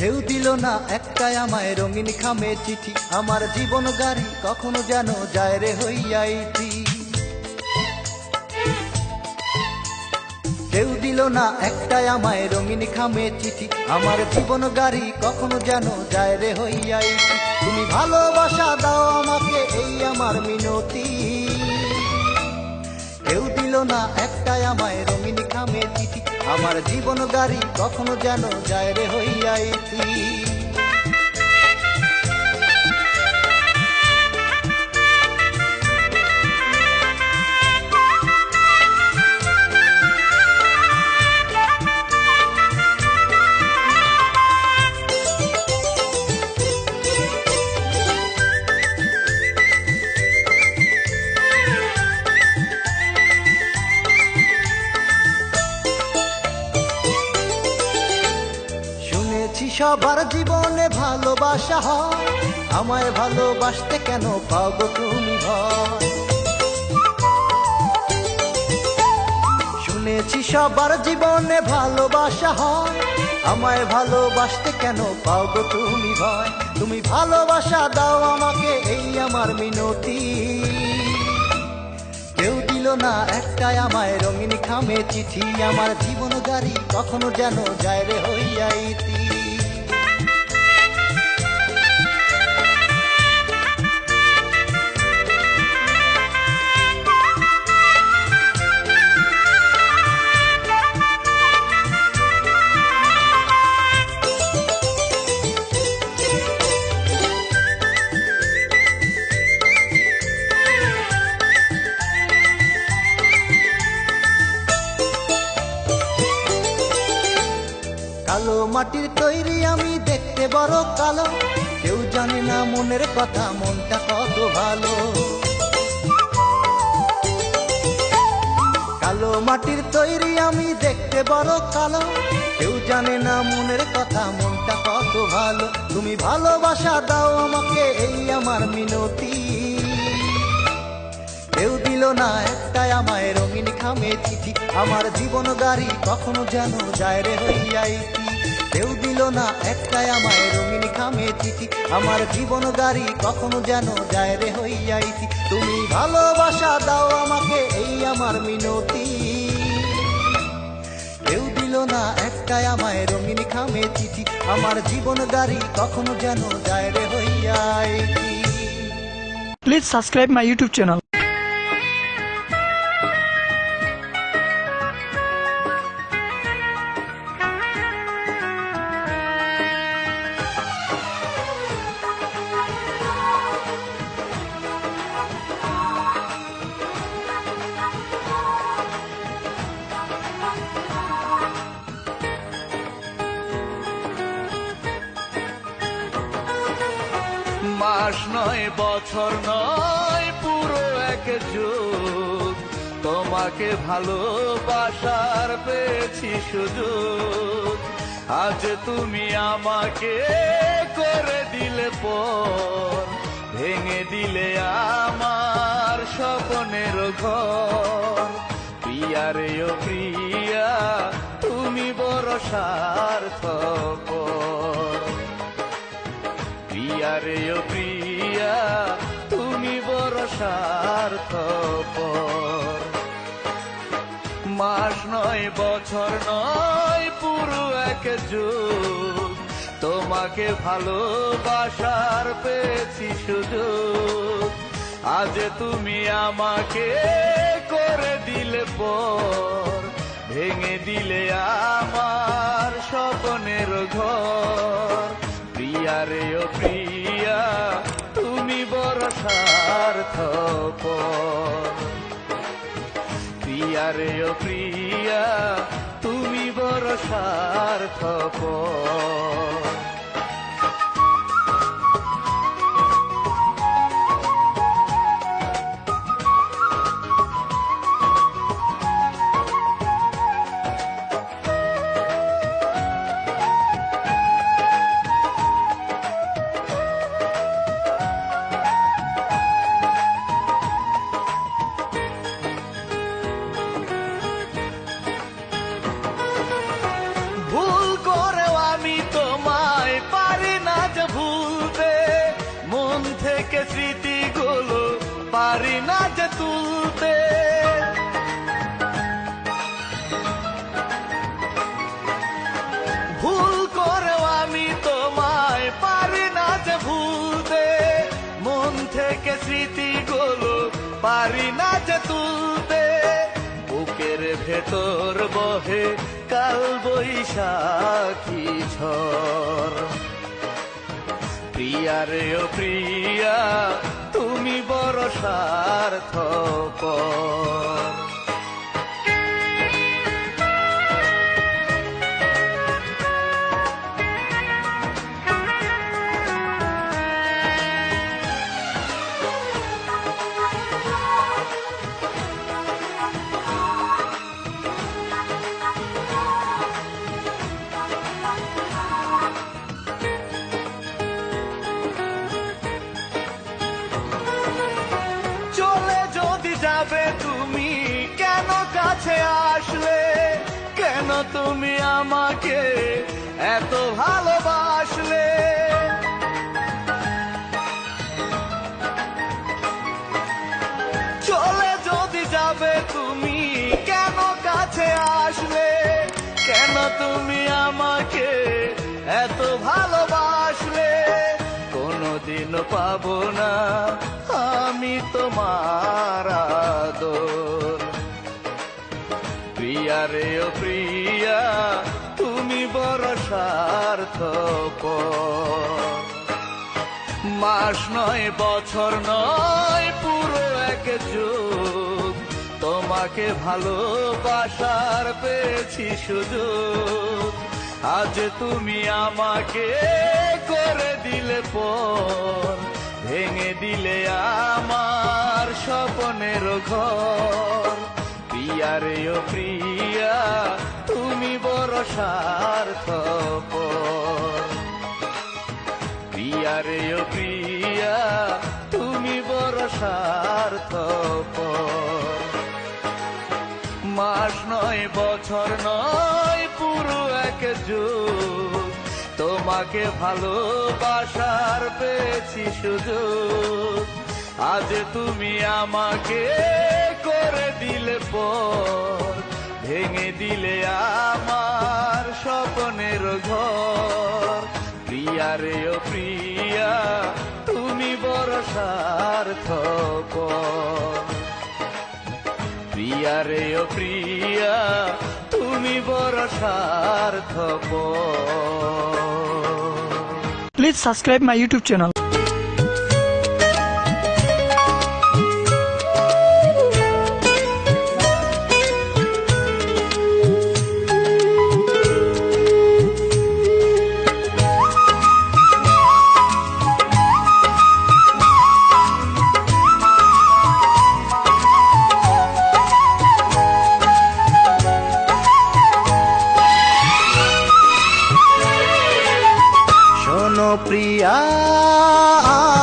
কেউ দিল না একটাই আমায় রঙিন খামে চিঠি, আমার জীবন গাড়ি কখনো যেন যায় রে হইয়াইতি। কেউ দিল না একটাই আমায় রঙিন খামে চিঠি, আমার জীবন গাড়ি কখনো যেন যায় রে হইয়াইতি। তুমি ভালোবাসা দাও আমাকে এই আমার মিনতি, কেউ দিল না একটাই আমায় রঙিন খামে চিঠি, আমার জীবন গাড়ি কখনো যেন যায় রে হইয়াইতি। সবার জীবনে ভালোবাসা হয়, আমায় ভালোবাসতে কেন পাও গো তুমি ভয়? শুনেছি সবার জীবনে ভালোবাসা হয়, আমায় ভালোবাসতে কেন পাও গো তুমি ভয়? তুমি ভালোবাসা দাও আমাকে এই আমার মিনতি, কেউ দিল না একটাই আমায় রঙিন খামে চিঠি, আমার জীবন গাড়ি কখনো যেন যায় রে হইয়াইতি। কালো মাটির তৈরি আমি দেখতে বড় কালো, কেউ জানে না মনের কথা মনটা কত ভালো। কালো মাটির তৈরি আমি দেখতে বড় কালো, কেউ জানে না মনের কথা মনটা কত ভালো। তুমি ভালোবাসা দাও আমাকে এই আমার মিনতি, কেউ দিল না একটাই আমায় রঙিন খামে চিঠি, আমার জীবন গাড়ি কখনো যেন যায় রে হইয়াইতি। কেউ দিল না একটাই আমায় রঙিন খামে চিঠি, আমার জীবন গাড়ি কখনো যেন যায় রে হইয়াইতি। তুমি ভালোবাসা দাও আমাকে এই আমার মিনতি, কেউ দিল না একটাই আমায় রঙিন খামে চিঠি, আমার জীবন গাড়ি কখনো যেন যায় রে হইয়াইতি। Please subscribe my YouTube channel. মাস নয় বছর নয় পুরো এক যুগ, তোমাকে ভালোবাসার পেয়েছি সুযোগ। আজ তুমি আমাকে করে দিলে পর, ভেঙে দিলে আমার স্বপ্নের ঘর। প্রিয়া রে ও প্রিয়া তুমি বড় স্বার্থপর, প্রিয়া রে ও প্রিয়া তুমি বড় স্বার্থপর। মাস নয় বছর নয় পুরো এক যুগ, তোমাকে ভালোবাসার পেয়েছি সুযোগ। আজ তুমি আমাকে করে দিলে পর, ভেঙে দিলে আমার স্বপ্নের ঘর। প্রিয়া রে ও প্রিয়া তুমি বড় স্বার্থপর, প্রিয়া রে ও প্রিয়া তুমি বড় স্বার্থপর। ভুল করেও আমি তোমায় তুলতে। ভুল করেও আমি তোমায় পারি না যে ভুলতে, মন থেকে স্মৃতিগুলো পারি না যে তুলতে। বুকের ভেতর বহে কাল বৈশাখী ঝড়। প্রিয়া রে ও প্রিয়া, তুমি বড় স্বার্থপর। চলে যদি যাবে তুমি, কেন কাছে আসলে? কেন তুমি আমাকে এত ভালোবাসলে? চলে যদি যাবে তুমি, কেন কাছে আসলে? কেন তুমি আমাকে এত ভালোবাসলে? কোনদিন পাবো না আমি তোমার আদর। প্রিয়া রে ও প্রিয়া, তুমি বড় স্বার্থপর। মাস নয়, বছর নয়, পুরো এক যুগ তোমাকে ভালোবাসার পেয়েছি সুযোগ। আজ তুমি আমাকে করে দিলে পর, ভেঙে দিলে আমার স্বপ্নের ঘর। প্রিয়া রে ও প্রিয়া, তুমি বড় স্বার্থপর। প্রিয়া রে ও প্রিয়া, তুমি বড় স্বার্থপর। মাস নয়, বছর নয়, পুরো এক যুগ তোমাকে ভালোবাসার পেয়েছি সুযোগ। আজ তুমি আমাকে করে দিলে পর, ভেঙে দিলে আমার স্বপ্নের ঘর। প্রিয়া রে ও প্রিয়া, তুমি বড় স্বার্থপর। প্রিয়া রে ও প্রিয়া, তুমি বড় স্বার্থপর। Please subscribe my YouTube channel. শোনো প্রিয়া,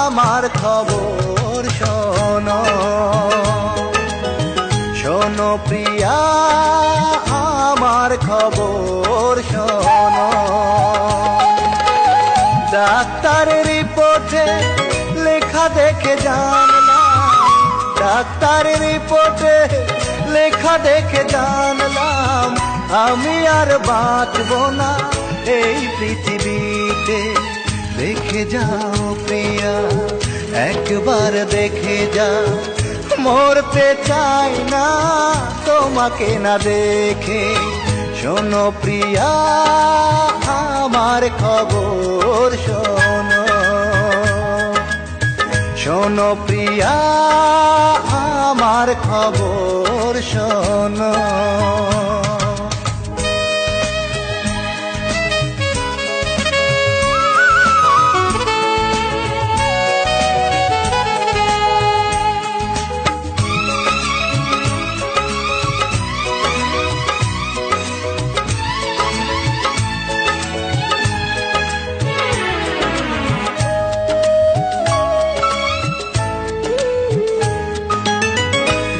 আমার খবর শোনো। শোনো প্রিয়া, আমার খবর শোনো। ডাক্তারের রিপোর্টে লেখা দেখে জানলাম, ডাক্তারের রিপোর্টে লেখা দেখে জানলাম, আমি আর বাঁচব না এই পৃথিবীতে। দেখে যাও প্রিয়া, একবার দেখে যাও, মরতে চাই না তোমাকে না দেখে। শোনো প্রিয়া, আমার খবর শোনো। শোনো প্রিয়া, আমার খবর শোনো।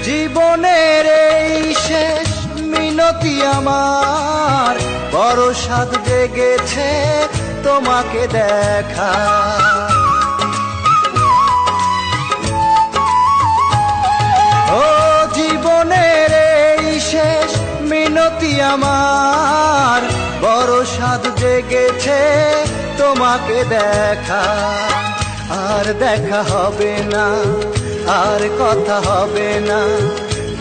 জীবনের এই শেষ মিনতি আমার, বড় স্বাদ জেগেছে তোমাকে দেখা। আমার বড় স্বাদ জেগেছে তোমাকে দেখা, আর দেখা হবে না, আর কথা হবে না,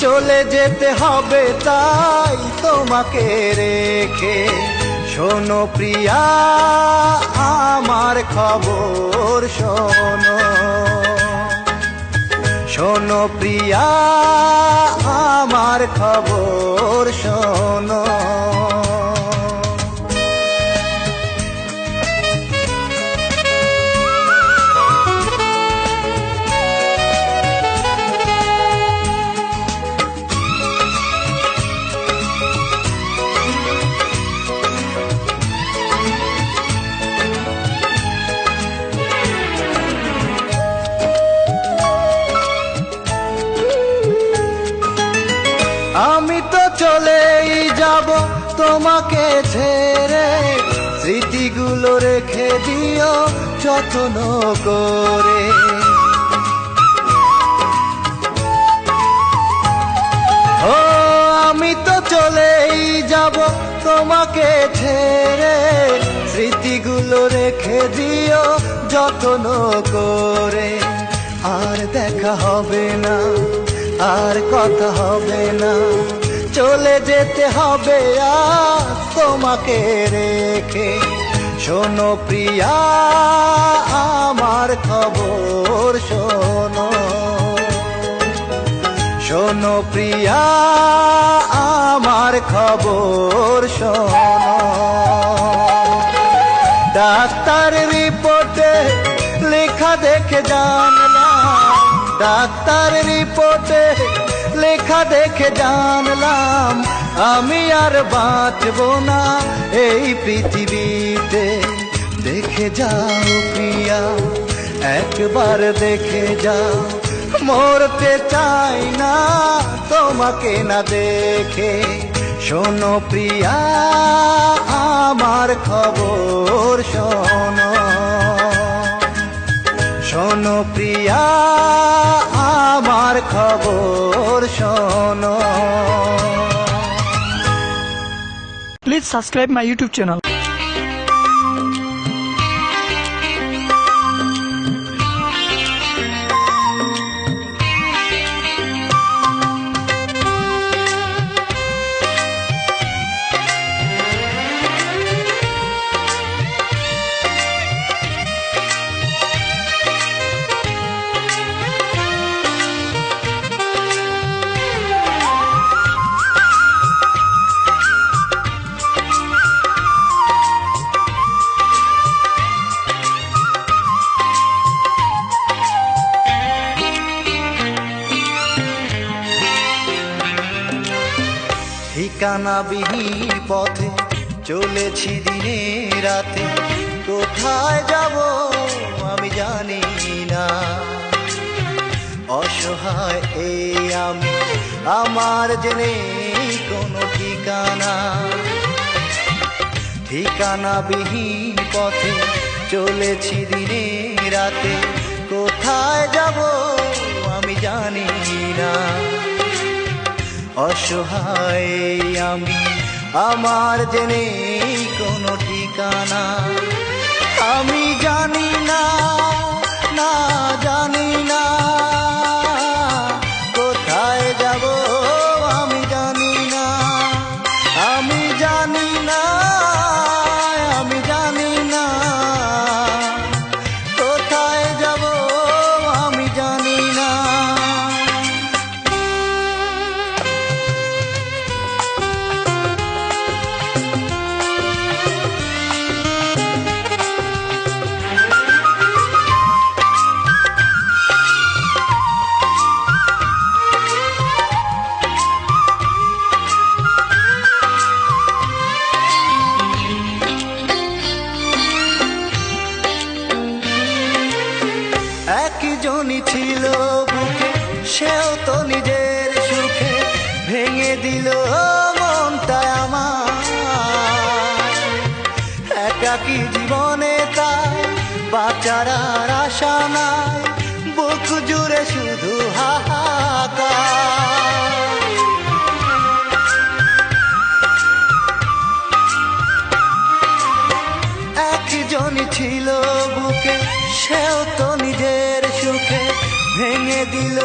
চলে যেতে হবে তাই তোমাকে রেখে। শোনো প্রিয়া আমার খবর শোনো, শোনো প্রিয়া আমার খবর শোনো। আমি তো চলেই যাব তোমাকে ছেড়ে, স্মৃতিগুলো রেখে দিও যত্ন করে। ও আমি তো চলেই যাব তোমাকে ছেড়ে, স্মৃতিগুলো রেখে দিও যত্ন করে। আর দেখা হবে না, আর কথা হবে না, চলে যেতে হবে আজ তোমাকে রেখে। শোনো প্রিয়া আমার খবর শোনো, শোনো প্রিয়া আমার খবর শোনো। ডাক্তার রিপোর্টে লেখা দেখে জানলাম, ডাক্তার রিপোর্টে লেখা দেখে জানলাম আমি আর বাঁচব না এই পৃথিবীতে। দেখে যাও প্রিয়া একবার দেখে যাও, মরতে চাই না তোমাকে না দেখে। শোনো প্রিয়া আমার খবর শোনো, শোনো প্রিয়া আমার খবর শোনো। Please subscribe my YouTube channel. ঠিকানাবিহীন পথে চলেছি দিনে রাতে, কোথায় যাব আমি জানি না। অসহায় এই আমি, আমার যে নেই কোনো ঠিকানা। ঠিকানাবিহীন পথে চলেছি দিনে রাতে, কোথায় যাব আমি জানি না। অসহায় আমি, আমার যে নেই কোনো ঠিকানা। আমি জানি না, না জানি না কোথায় যাব আমি জানি না। আমি জানি না, আমি জানি না কোথায় যাব আমি জানি না। একজনই ছিল বুকে, সেও তো নিজের সুখে ভেঙে দিল মনটা আমার। একাকী জীবনে তাই বাঁচার আর আশা নাই, বুক জুড়ে শুধু হাহাকার। দিল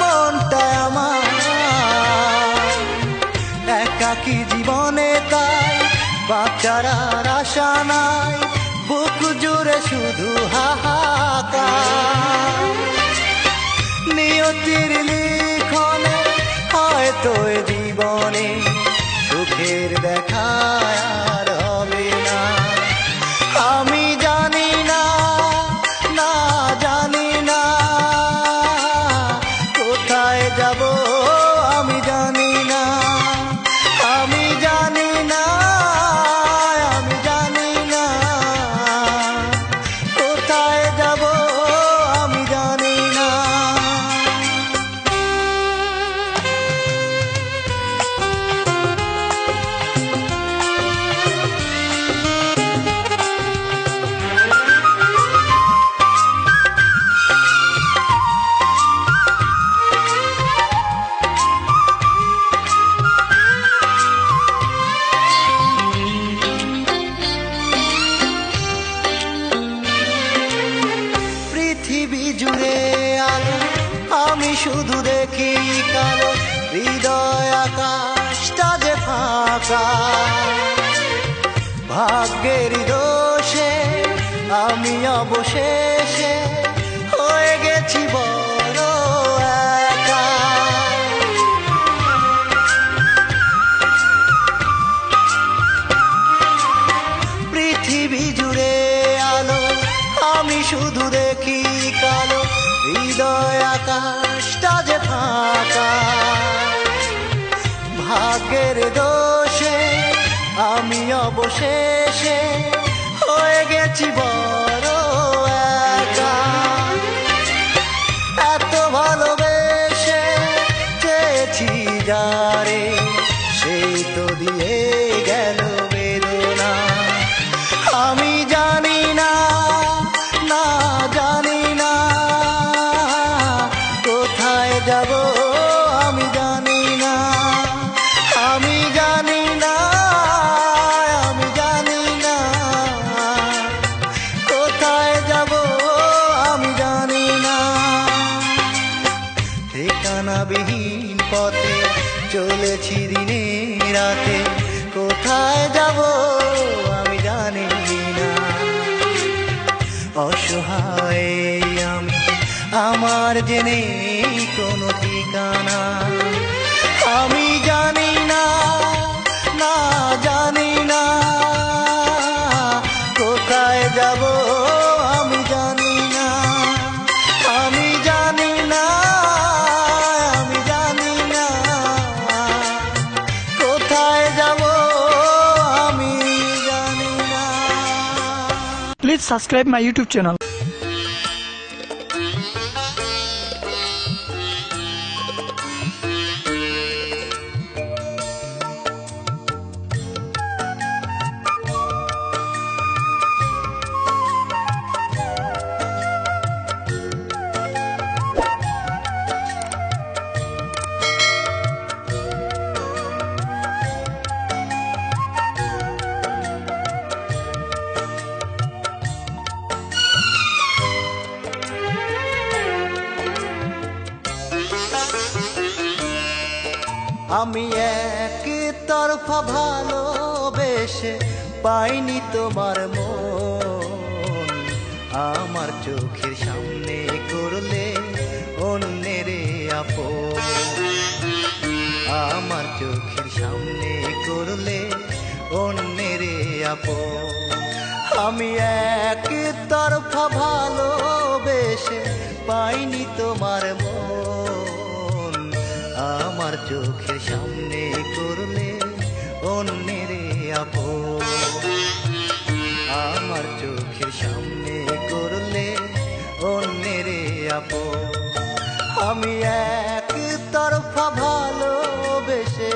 মনটা আমার, একাকী জীবনে তাই বাঁচার আর আশা নাই, বুক জুড়ে শুধু হাহাকার। নিয়তির লিখনে হয়তো এ জীবনে সুখের দেখা আর হবে না। আমি জানি না, না জানি না কোথায় যাব, আমি জানি না, আমি জানি না, আমি জানি না কোথায় যাব, আমি জানি না। পৃথিবী জুড়ে আলো, আমি শুধু দেখি কালো, হৃদয় আকাশটা যে ফাঁকা। ভাগ্যের দোষে আমি অবশেষে হয়ে গেছি বড় একা। পৃথিবী জুড়ে আলো, আমি শুধু দেখি কালো, হৃদয় আকাশটা যে ফাঁকা। ভাগ্যের দোষে আমি অবশেষে হয়ে গেছি বড় একা। এত ভালোবেসে চেয়েছি যারে, সেই তো দিয়ে গেল বেদনা। আমি জানি না, না জানি না কোথায় যাব, আমি জানি না, আমি জানি না, আমি জানি না কোথায় যাব, আমি জানি না। ঠিকানাবিহীন পথে চলেছি দিনে রাতে, কোথায় যাব আমি জানি না। অসহায় আমি, আমার যে নেই কোনো ঠিকানা। আমি জানি না, না জানি না কোথায় যাব, আমি জানি না, আমি জানি না, আমি জানি না কোথায় যাব, আমি জানি না। Please subscribe my YouTube channel. আমি এক তরফা ভালোবেসে পাইনি তোমার মন, আমার চোখের সামনে করলে অন্যের আপন। আমার চোখের সামনে করলে অন্যের আপন। আমি এক তরফা ভালোবেসে পাইনি তোমার মন, আমার চোখের সামনে করলে অন্যের আপন। আমার চোখের সামনে করলে অন্যের আপন। আমি এক তরফা ভালোবেসে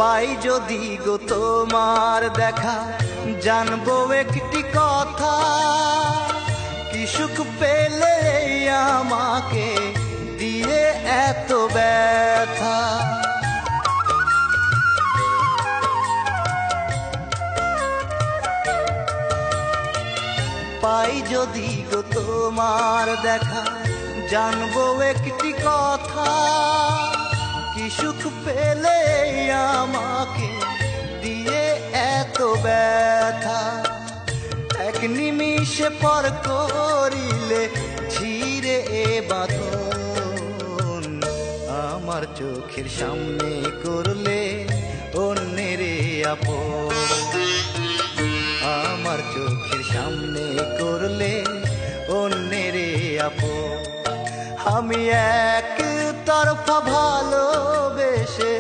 পাই যদি গো তোমার দেখা, জানবো একটি কথা, কি সুখ পেলে আমাকে দিয়ে এত ব্যথা। পাই যদি গো তোমার দেখা, জানবো একটি কথা, কি সুখ পেলে আমাকে দিয়ে এত ব্যথা। এক নিমিষে পর করিলে ছিঁড়ে এ বাঁধন, আমার চোখের সামনে করলে অন্যের আপন, আমার চোখের সামনে করলে অন্যের আপন। আমি এক তরফা ভালোবেসে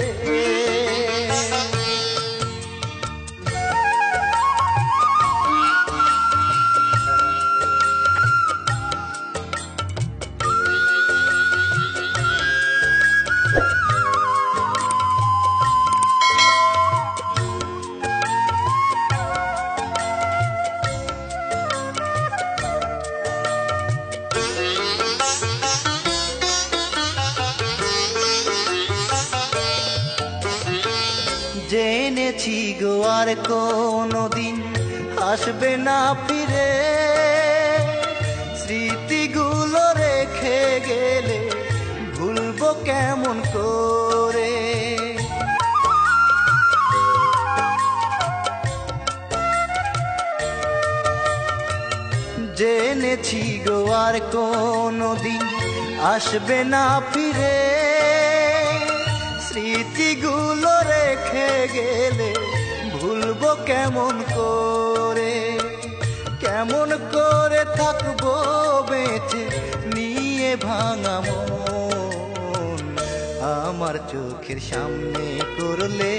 জেনেছি গো আর কোনদিন আসবে না ফিরে, স্মৃতিগুলো রেখে গেলে ভুলবো কেমন করে। জেনেছি গো আর কোনদিন আসবে না ফিরে, স্মৃতিগুলো রেখে গেলে ভুলবো কেমন করে। কেমন করে থাকবো বেঁচে নিয়ে ভাঙা মন, আমার চোখের সামনে করলে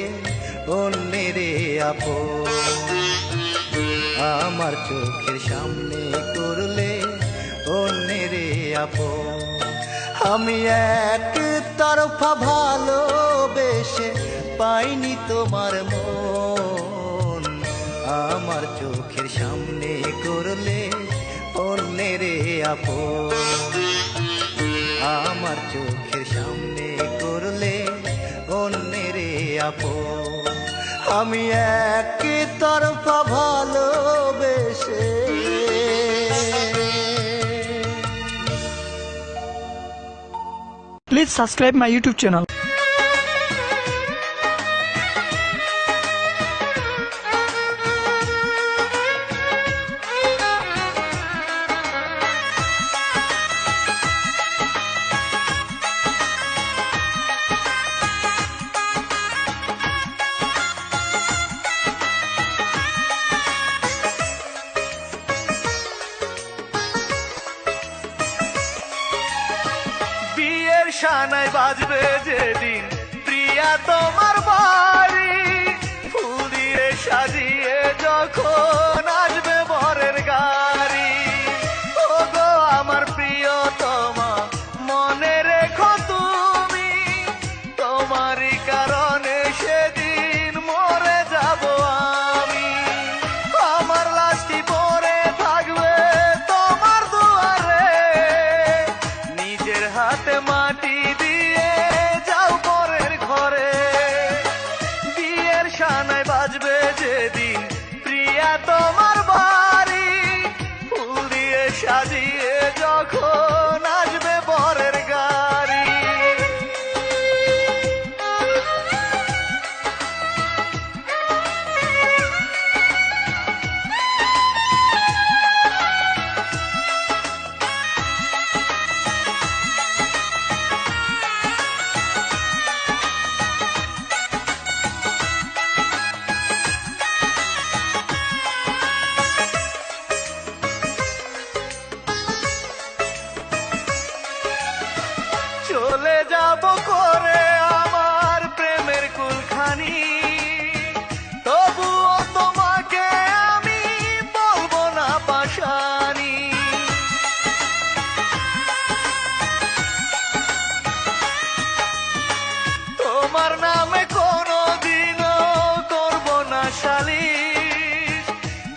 অন্যের আপন, আমার চোখের সামনে করলে অন্যের আপন। আমি এক তরফা ভালোবেসে পাইনি তোমার মন, আমার চোখের সামনে করলে অন্যের আপন, আমার চোখের সামনে করলে অন্যের আপন। আমি এক তরফা ভালোবেসে Please subscribe my YouTube channel. শানায় বাজবে যেদিন প্রিয়া তোমার বাড়ি, ফুল দিয়ে সাজিয়ে যখন আসবে বরের গাড়ি। ও গো আমার প্রিয়তমা মনে রেখো তুমি, তোমারই কারণে সেদিন মরে যাব আমি। আমার লাশটি পড়ে থাকবে তোমার দুয়ারে, নিজের হাতে মাটি দিয়ে যাও পরের ঘরে। বিয়ের শানায় বাজবে যেদিন প্রিয়া তোমার বাড়ি, ফুল দিয়ে সাজিয়ে যখন আসবে বরের গাড়ি।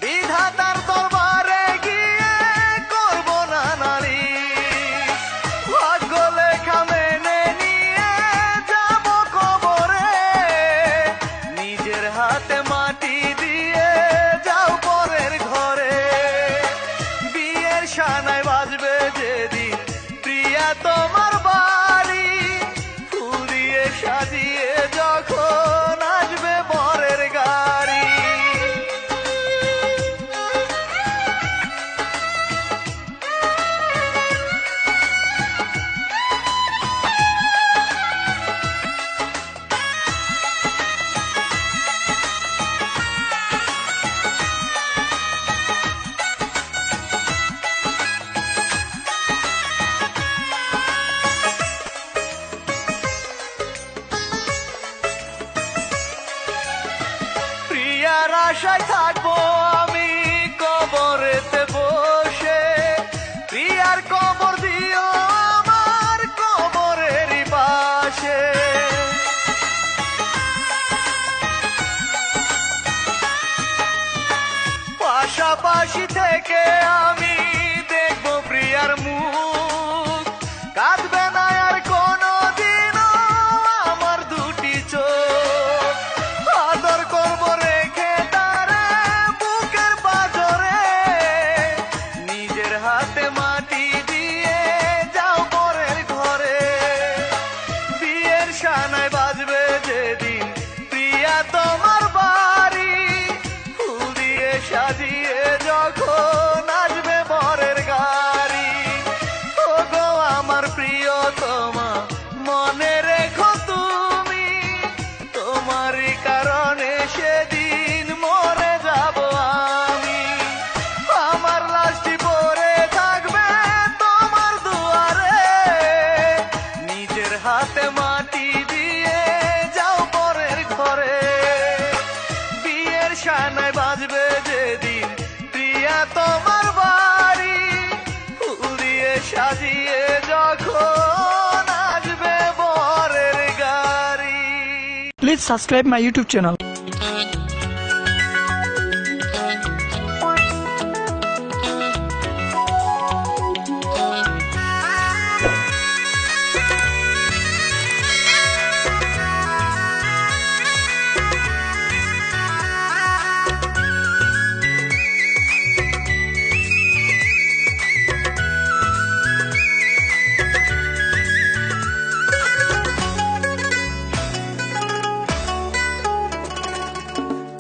বিধাতার দরবারে গিয়ে করব না নালিশ, ভাগ্য লেখা মেনে নিয়ে যাব কবরে, নিজের হাতে মাটি দিয়ে যাও পরের ঘরে। বিয়ের শানায় বাজবে যেদিন প্রিয়া তোমার বাড়ি, ফুল দিয়ে সাজিয়ে যখন আসবে বরের গাড়ি। প্রিয়ার আশায় থাকবো আমি কবরেতে বসে, প্রিয়ার কবর দিও আমার কবরেরই পাশে। পাশাপাশি থেকে আমি দেখবো প্রিয়ার মুখ, কাঁদবে না আর কোনোদিনও আমার দুটি চোখ। আদর করবো রেখে তারে বুকের পাঁজরে, নিজের হাতে মাটি দিয়ে যাও পরের ঘরে। বিয়ের শানায় বাজবে যেদিন প্রিয়া তোমার বাড়ি, ফুল দিয়ে সাজিয়ে যখন আসবে বরের গাড়ি। ওগো আমার প্রিয়তমা মনে রেখো তুমি, তোমারই কারণে সেদিন মরে যাব আমি। আমার লাশটি পড়ে থাকবে তোমার দুয়ারে, নিজের হাতে মাটি দিয়ে যাও পরের ঘরে। বিয়ের শানায় বাজবে যেদিন প্রিয়া তোমার বাড়ি, ফুল দিয়ে সাজিয়ে যখন আসবে বরের গাড়ি। Please subscribe my YouTube channel.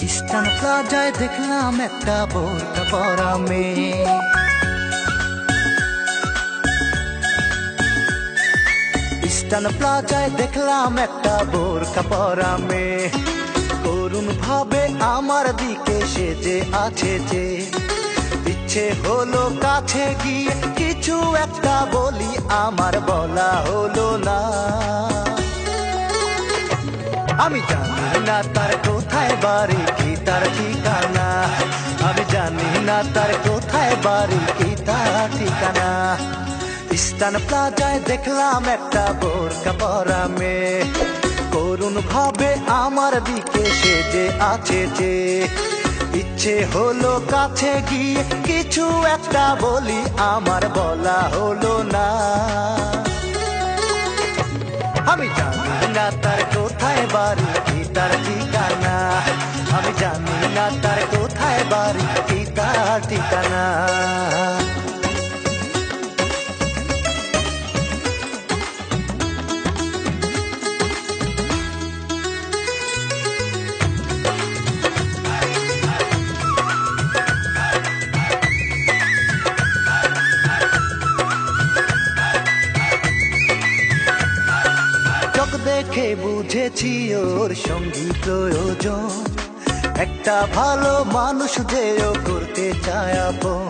Eastern প্লাজায় দেখলাম একটা বোরকা পরা মেয়ে, ইস্টার্ন প্লাজায় দেখলাম একটা বোরকা পরা মেয়ে, করুণ ভাবে আমার দিকে সেজে আছে যে। ইচ্ছে হলো কাছে গিয়ে কিছু একটা বলি, আমার বলা হলো না। আমি জানি না তার কোথায় বাড়ি কি তার ঠিকানা, আমি জানি না তার কোথায় বাড়ি কি তার ঠিকানা। ইস্টার্ন প্লাজায় দেখলাম একটা বোরকা পরা মেয়ে, করুণ ভাবে আমার দিকে সেজে আছে যে। ইচ্ছে হলো কাছে গিয়ে কিছু একটা বলি, আমার বলা হলো না। আমি জানি না তার কোথায় বাড়ি কি তার ঠিকানা, আমি জানি না তার কোথায় বাড়ি কি তার ঠিকানা। চোখ দেখে বুঝেছি ওর সঙ্গী প্রয়োজন, একটা ভালো মানুষ যে ও করতে চায় আপন।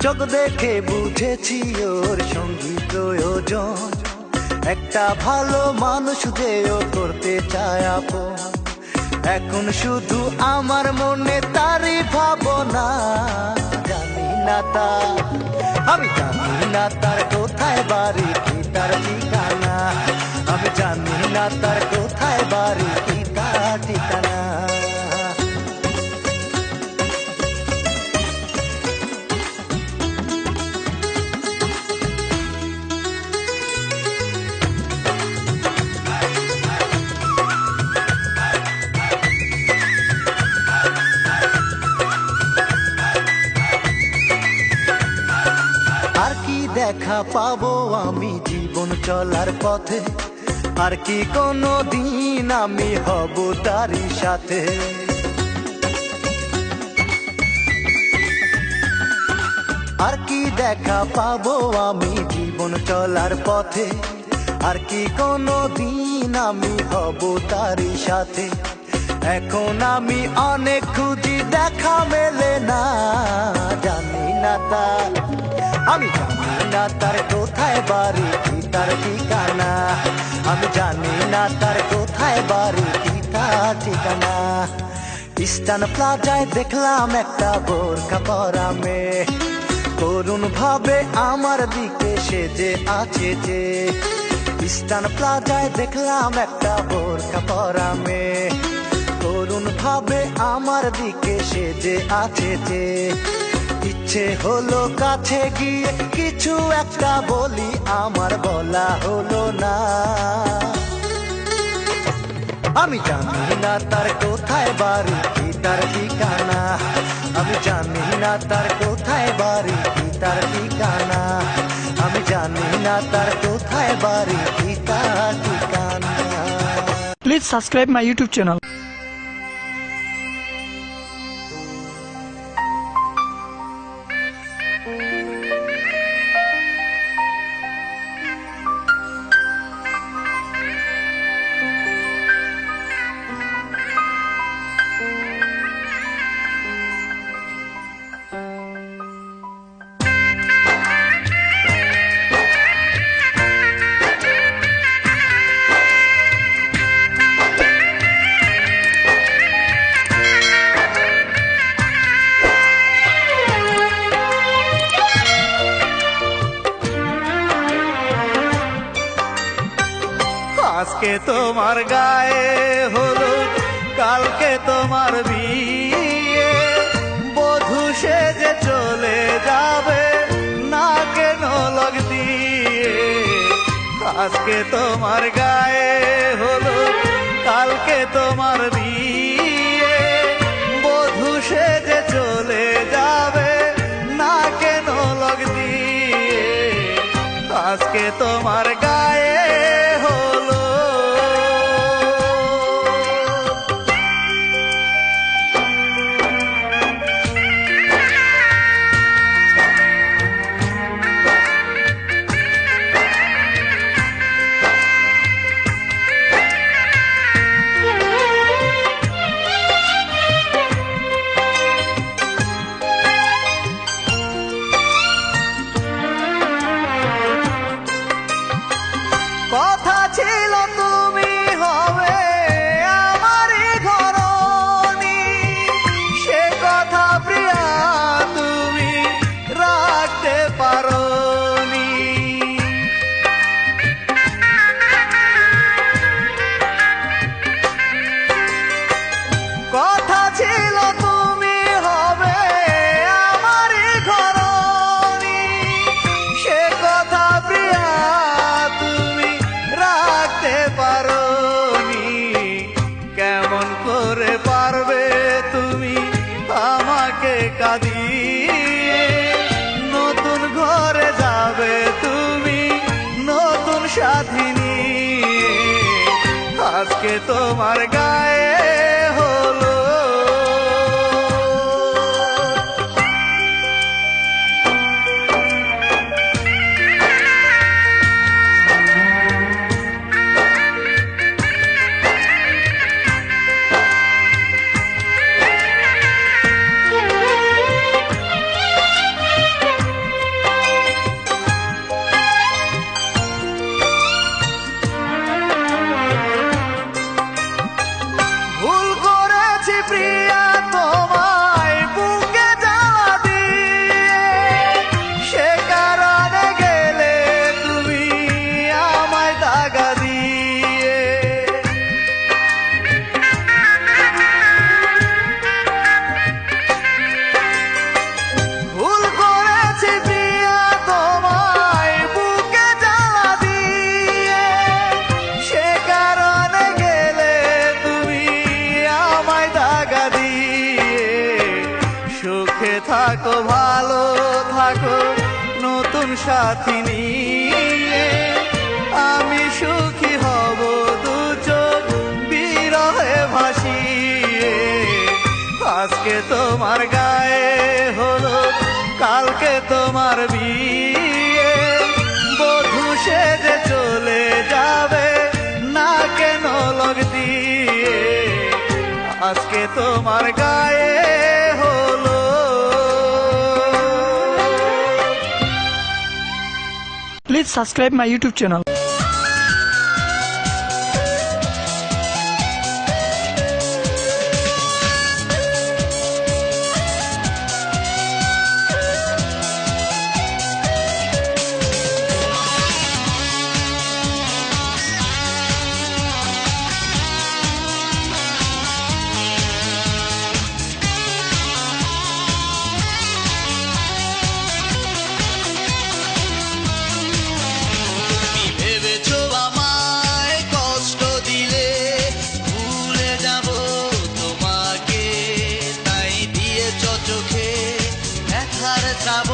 চোখ দেখে বুঝেছি ওর সঙ্গী প্রয়োজন, একটা ভালো মানুষ যে ও করতে চায় আপন। এখন শুধু আমার মনে তারই ভাবনা, জানি না আমি জানি না তার কোথায় বাড়ি কি তার ঠিকানা, আমি জানি না তার কোথায় বাড়ি কি তার ঠিকানা। আর কি দেখা পাবো আমি জীবন চলার পথে, আর কি কোনো দিন আমি হব তারই সাথে। আর কি দেখা পাবো আমি জীবন চলার পথে, আর কি কোনো দিন আমি হব তারই সাথে। এখন আমি অনেক খুঁজি দেখা মেলে না, জানি না তার, আমি জানি না তার কোথায় বাড়ি কি তার ঠিকানা। আমি জানি না তার কোথায় বাড়ি কি তার ঠিকানা। ইস্টার্ন প্লাজায় দেখলাম একটা বোরকা পরা মেয়ে, করুণ ভাবে আমার দিকে সেজে আছে যে। ইস্টার্ন প্লাজায় দেখলাম একটা বোরকা পরা মেয়ে, করুণ ভাবে আমার দিকে সেজে আছে যে। ইচ্ছে হলো কাছে গিয়ে কিছু একটা বলি, আমার বলা হলো না। আমি জানি না তার কোথায় বাড়ি কি তার ঠিকানা। আমি জানি না তার কোথায় বাড়ি কি তার ঠিকানা। আমি জানি না তার কোথায় বাড়ি কি তার ঠিকানা। Please subscribe my YouTube channel. আজকে তোমার গায়ে হলুদ, কালকে তোমার বিয়ে, বধূ সেজে চলে যাবে না কেন লগ দিয়ে। আজকে তোমার গায়ে হলুদ, কালকে তোমার বিয়ে, বধূ সেজে চলে যাবে না কেন লগ দিয়ে। আজকে তোমার গায়ে কথা ছিল তুমি হবে আমারই ঘরণী, সে কথা প্রিয়া তুমি রাখতে পারোনি। কথা ছিল তুমি হবে আমারই ঘরণী, সে কথা প্রিয়া তুমি রাখতে পারোনি। কেমন করে পারবে তুমি আমাকে কাঁদিয়ে, নতুন ঘরে যাবে তুমি নতুন সাথী নিয়ে। আজকে তোমার গায়ে হলো থাকো ভালো থাকো নতুন সাথী নিয়ে, আমি সুখী হব দু চোখ বিরহে ভাসিয়ে। আজকে তোমার গায়ে হলো, কালকে তোমার বিয়ে, বধূ সেজে চলে যাবে না কেন লগ দিয়ে। আজকে তোমার গায়ে হলো। Please subscribe my YouTube channel. ভেবেছো আমায় কষ্ট দিলে ভুলে যাব তোমাকে, তাই দিয়েছ চোখে ব্যথার যাব